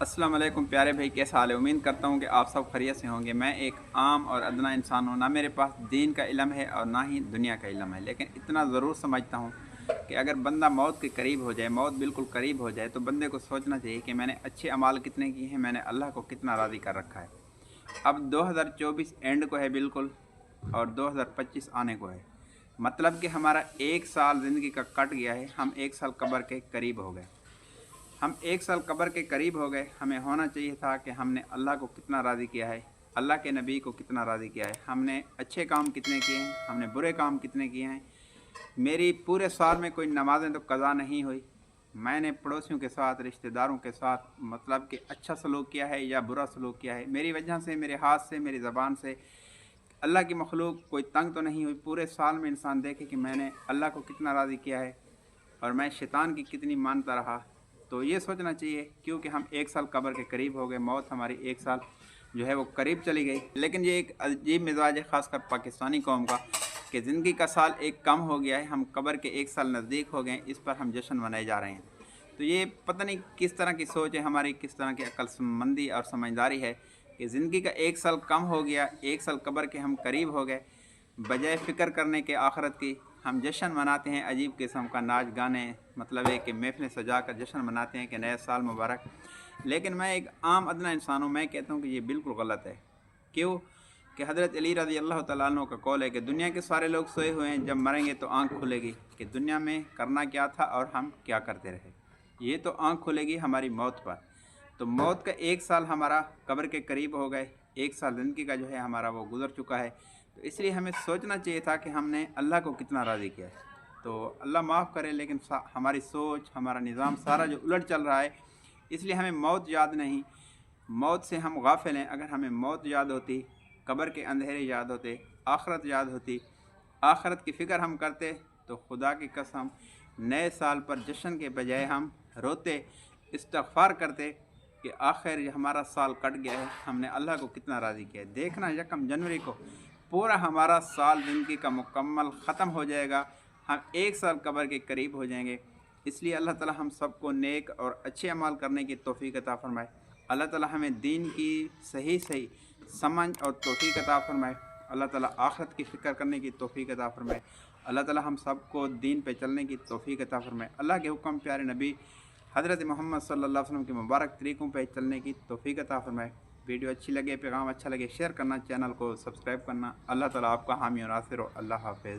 अस्सलाम वालेकुम प्यारे भाई, कैसा हाल है। उम्मीद करता हूँ कि आप सब खैरियत से होंगे। मैं एक आम और अदना इंसान हूँ, ना मेरे पास दीन का इल्म है और ना ही दुनिया का इल्म है, लेकिन इतना ज़रूर समझता हूँ कि अगर बंदा मौत के करीब हो जाए, मौत बिल्कुल करीब हो जाए, तो बंदे को सोचना चाहिए कि मैंने अच्छे अमाल कितने किए हैं, मैंने अल्लाह को कितना राज़ी कर रखा है। अब 2024 एंड को है बिल्कुल, और 2025 आने को है। मतलब कि हमारा एक साल ज़िंदगी का कट गया है, हम एक साल कब्र के करीब हो गए। हम एक साल कब्र के करीब हो गए। हमें होना चाहिए था कि हमने अल्लाह को कितना राज़ी किया है, अल्लाह के नबी को कितना राज़ी किया है, हमने अच्छे काम कितने किए हैं, हमने बुरे काम कितने किए हैं। मेरी पूरे साल में कोई नमाज़ें तो कज़ा नहीं हुई। मैंने पड़ोसियों के साथ, रिश्तेदारों के साथ मतलब कि अच्छा सलूक किया है या बुरा सलूक किया है, मेरी वजह से, मेरे हाथ से, मेरी ज़बान से अल्लाह की मखलूक कोई तंग तो नहीं हुई। पूरे साल में इंसान देखे कि मैंने अल्लाह को कितना राज़ी किया है और मैं शैतान की कितनी मानता रहा। तो ये सोचना चाहिए, क्योंकि हम एक साल कब्र के करीब हो गए, मौत हमारी एक साल जो है वो करीब चली गई। लेकिन ये एक अजीब मिजाज है ख़ासकर पाकिस्तानी कौम का कि ज़िंदगी का साल एक कम हो गया है, हम कब्र के एक साल नज़दीक हो गए, इस पर हम जश्न मनाए जा रहे हैं। तो ये पता नहीं किस तरह की सोच है हमारी, किस तरह की अक्लमंदी और समझदारी है कि ज़िंदगी का एक साल कम हो गया, एक साल कब्र के हम करीब हो गए, बजाय फ़िक्र करने के आखरत की हम जश्न मनाते हैं। अजीब किस्म का नाच गाने, मतलब है कि महफ़िलें सजा कर जश्न मनाते हैं कि नया साल मुबारक। लेकिन मैं एक आम अदना इंसान हूँ, मैं कहता हूँ कि ये बिल्कुल गलत है। क्यों? कि हज़रत अली रज़ी अल्लाह तआला अन्हु का कौल है कि दुनिया के सारे लोग सोए हुए हैं, जब मरेंगे तो आँख खुलेगी कि दुनिया में करना क्या था और हम क्या करते रहे। ये तो आँख खुलेगी हमारी मौत पर। तो मौत का एक साल हमारा कब्र के करीब हो गए, एक साल ज़िंदगी का जो है हमारा वो गुज़र चुका है। तो इसलिए हमें सोचना चाहिए था कि हमने अल्लाह को कितना राज़ी किया है। तो अल्लाह माफ़ करे, लेकिन हमारी सोच, हमारा निज़ाम सारा जो उलट चल रहा है, इसलिए हमें मौत याद नहीं, मौत से हम गाफिल हैं। अगर हमें मौत याद होती, कब्र के अंधेरे याद होते, आखरत याद होती, आखरत की फ़िक्र हम करते, तो खुदा की कसम नए साल पर जश्न के बजाय हम रोते, इस्तग़फ़ार करते कि आखिर ये हमारा साल कट गया है, हमने अल्लाह को कितना राज़ी किया है। देखना 1 जनवरी को पूरा हमारा साल ज़िंदगी का मुकम्मल ख़त्म हो जाएगा, हम एक साल कब्र के करीब हो जाएंगे। इसलिए अल्लाह ताला हम सबको नेक और अच्छे अमाल करने की तौफ़ीक़ अता फ़रमाए। अल्लाह ताला हमें दीन की सही सही समझ और तौफ़ीक़ अता फ़रमाए। अल्लाह ताला आखिरत की फ़िक्र करने की तौफ़ीक़ अता फ़रमाए। अल्लाह ताला हम सबको दीन पे चलने की तौफ़ीक़ अता फ़रमाए। अल्लाह के हुक्म प्यारे नबी हज़रत मोहम्मद सल्लल्लाहु अलैहि वसल्लम के मुबारक तरीक़ों पे चलने की तौफ़ीक़ अता फ़रमाए। वीडियो अच्छी लगे, पैगाम अच्छा लगे, शेयर करना, चैनल को सब्सक्राइब करना। अल्लाह ताला आपका हामी और नासिर हो। अल्लाह हाफ़िज़।